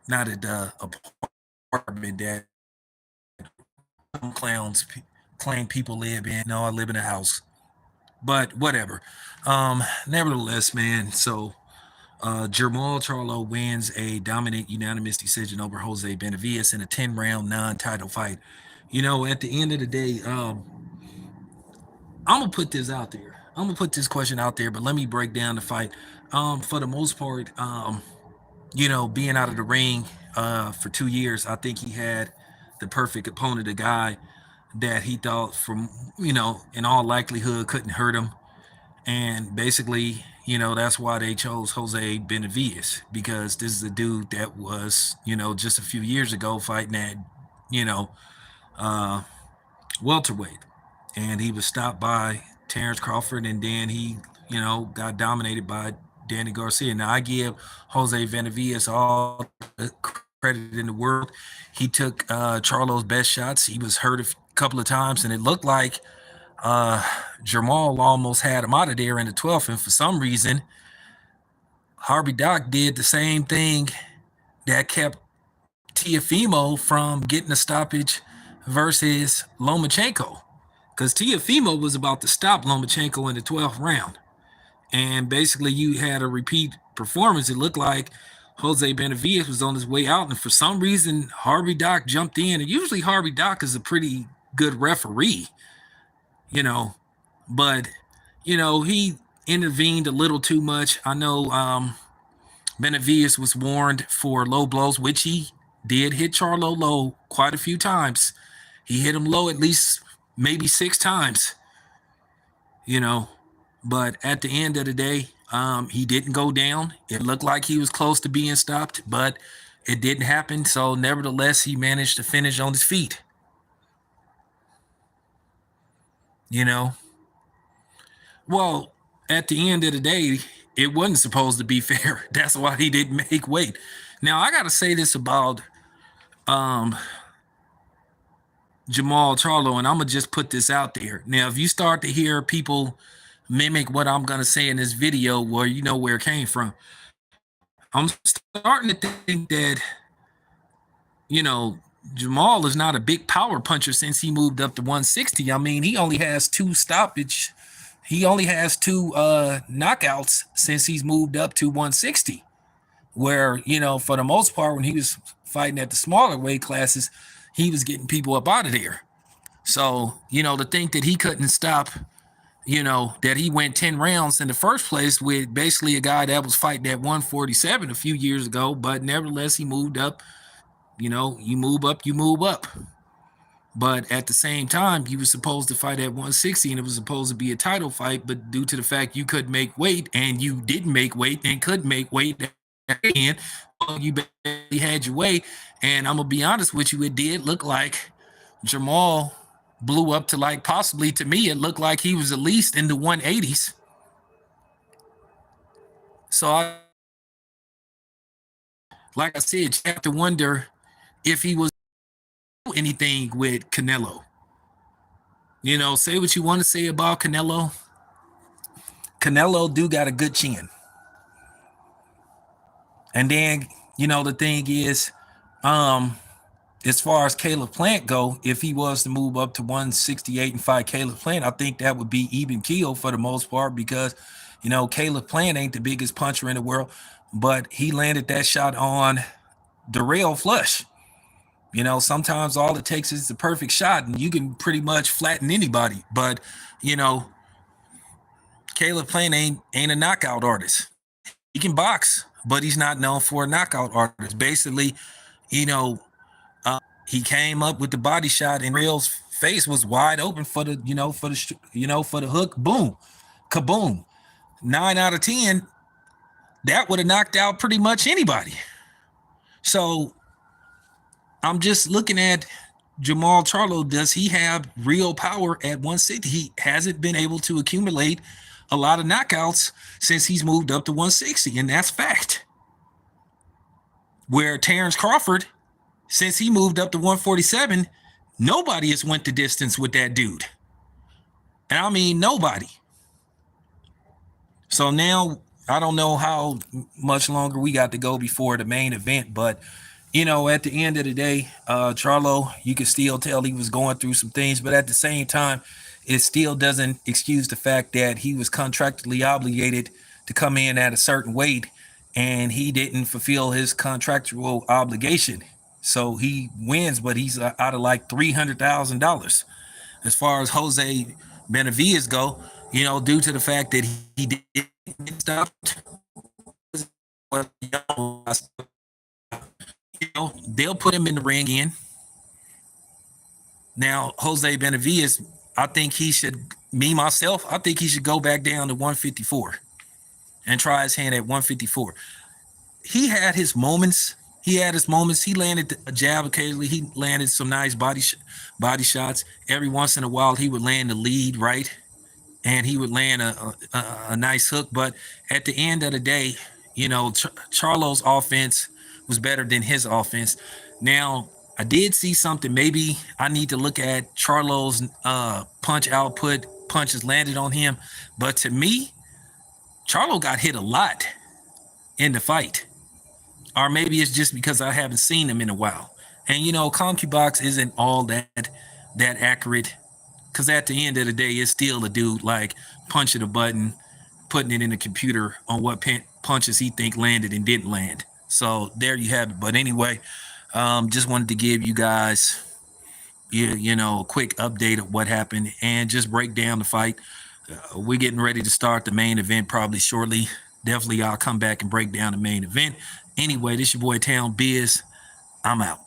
not at the apartment that clowns claim people live in. No, I live in a house. But whatever. Nevertheless, man. So Jermall Charlo wins a dominant unanimous decision over Jose Benavidez in a 10-round non-title fight. At the end of the day, I'm gonna put this out there. I'm gonna put this question out there, but let me break down the fight. For the most part, being out of the ring for 2 years, I think he had the perfect opponent, a guy that he thought from, in all likelihood couldn't hurt him. And basically, that's why they chose Jose Benavidez, because this is a dude that was, just a few years ago fighting at, you know, uh, welterweight. And he was stopped by Terrence Crawford, and then he, got dominated by Danny Garcia. Now, I give Jose Benavidez all the credit in the world. He took Charlo's best shots. He was hurt a couple of times, and it looked like uh, Jermall almost had him out of there in the 12th. And for some reason, Harvey Doc did the same thing that kept Tiafimo from getting a stoppage versus Lomachenko. Because Tiafimo was about to stop Lomachenko in the 12th round. And basically, you had a repeat performance. It looked like Jose Benavidez was on his way out. And for some reason, Harvey Doc jumped in. And usually, Harvey Doc is a pretty good referee, you know, but, he intervened a little too much. I know Benavidez was warned for low blows, which he did hit Charlo low quite a few times. He hit him low at least maybe 6 times, you know. But at the end of the day, he didn't go down. It looked like he was close to being stopped, but it didn't happen. So nevertheless, he managed to finish on his feet. You know, well, at the end of the day, it wasn't supposed to be fair. That's why he didn't make weight. Now, I got to say this about um, Jermall Charlo, and I'm going to just put this out there. Now, if you start to hear people mimic what I'm going to say in this video, well, you know where it came from. I'm starting to think that, Jermall is not a big power puncher since he moved up to 160. I mean, he only has two knockouts since he's moved up to 160. Where, for the most part, when he was fighting at the smaller weight classes, he was getting people up out of there. So, to think that he couldn't stop, that he went 10 rounds in the first place with basically a guy that was fighting at 147 a few years ago, but nevertheless, he moved up. You move up, you move up. But at the same time, you were supposed to fight at 160, and it was supposed to be a title fight. But due to the fact you couldn't make weight, and you didn't make weight and couldn't make weight, and you barely had your way. And I'm gonna be honest with you, it did look like Jermall blew up to, like, possibly, to me, it looked like he was at least in the 180s. So like I said, you have to wonder if he was anything with Canelo. Say what you want to say about Canelo. Canelo do got a good chin. And then, the thing is, as far as Caleb Plant go, if he was to move up to 168 and fight Caleb Plant, I think that would be even keel for the most part, because, Caleb Plant ain't the biggest puncher in the world, but he landed that shot on Darrell flush. Sometimes all it takes is the perfect shot, and you can pretty much flatten anybody. But, Caleb Plant ain't a knockout artist. He can box, but he's not known for a knockout artist. Basically, he came up with the body shot, and Darrell's face was wide open for the hook. Boom, kaboom. 9 out of 10, that would have knocked out pretty much anybody. So I'm just looking at Jermall Charlo. Does he have real power at 160? He hasn't been able to accumulate a lot of knockouts since he's moved up to 160, and that's fact. Where Terrence Crawford, since he moved up to 147, nobody has went the distance with that dude. And I mean nobody. So now I don't know how much longer we got to go before the main event, but At the end of the day, Charlo, you could still tell he was going through some things, but at the same time, it still doesn't excuse the fact that he was contractually obligated to come in at a certain weight, and he didn't fulfill his contractual obligation. So he wins, but he's out of like $300,000. As far as Jose Benavidez go, due to the fact that he didn't stop, they'll put him in the ring in. Now, Jose Benavidez, I think he should, I think he should go back down to 154 and try his hand at 154. He had his moments. He landed a jab occasionally. He landed some nice body shots. Every once in a while, he would land the lead, right? And he would land a nice hook. But at the end of the day, Charlo's offense was better than his offense. Now, I did see something. Maybe I need to look at Charlo's punch output, punches landed on him. But to me, Charlo got hit a lot in the fight. Or maybe it's just because I haven't seen him in a while. And CompuBox isn't all that accurate, because at the end of the day, it's still a dude like punching a button, putting it in the computer on what punches he think landed and didn't land. So there you have it. But anyway, just wanted to give you guys, a quick update of what happened and just break down the fight. We're getting ready to start the main event probably shortly. Definitely, I'll come back and break down the main event. Anyway, this your boy Town Biz. I'm out.